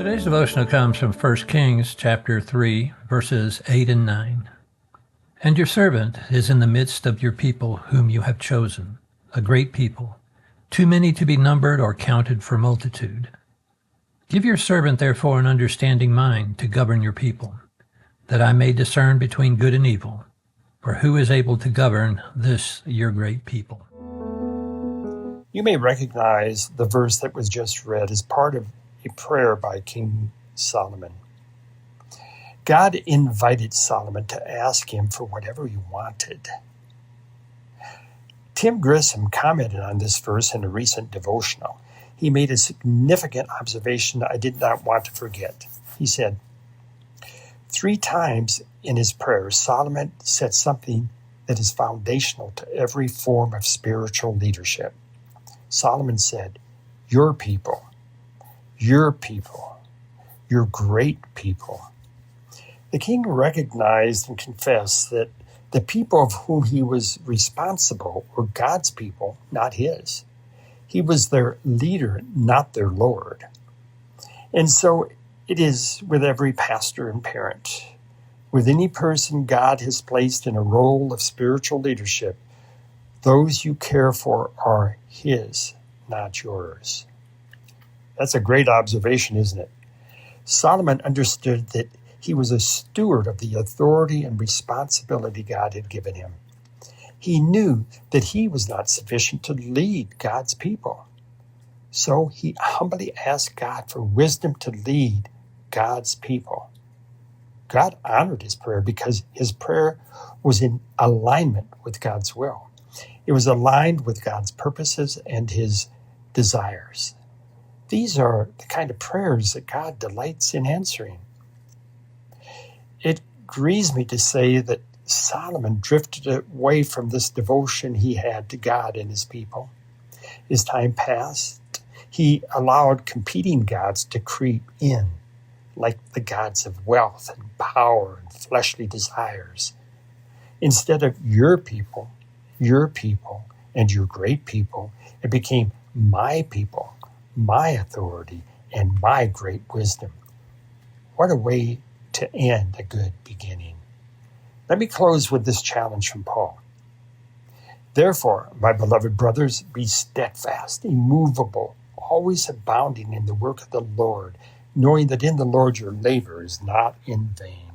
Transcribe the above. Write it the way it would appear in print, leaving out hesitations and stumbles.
Today's devotional comes from 1 Kings chapter 3, verses 8 and 9. And your servant is in the midst of your people whom you have chosen, a great people, too many to be numbered or counted for multitude. Give your servant therefore an understanding mind to govern your people, that I may discern between good and evil. For who is able to govern this your great people? You may recognize the verse that was just read as part of a prayer by King Solomon. God invited Solomon to ask him for whatever he wanted. Tim Grissom commented on this verse in a recent devotional. He made a significant observation I did not want to forget. He said, 3 times in his prayer, Solomon said something that is foundational to every form of spiritual leadership. Solomon said, your people, your great people. The king recognized and confessed that the people of whom he was responsible were God's people, not his. He was their leader, not their Lord. And so it is with every pastor and parent. With any person God has placed in a role of spiritual leadership, those you care for are his, not yours. That's a great observation, isn't it? Solomon understood that he was a steward of the authority and responsibility God had given him. He knew that he was not sufficient to lead God's people. So he humbly asked God for wisdom to lead God's people. God honored his prayer because his prayer was in alignment with God's will. It was aligned with God's purposes and his desires. These are the kind of prayers that God delights in answering. It grieves me to say that Solomon drifted away from this devotion he had to God and his people. As time passed, he allowed competing gods to creep in, like the gods of wealth and power and fleshly desires. Instead of your people, and your great people, it became my people, my authority, and my great wisdom. What a way to end a good beginning. Let me close with this challenge from Paul. Therefore, my beloved brothers, be steadfast, immovable, always abounding in the work of the Lord, knowing that in the Lord your labor is not in vain.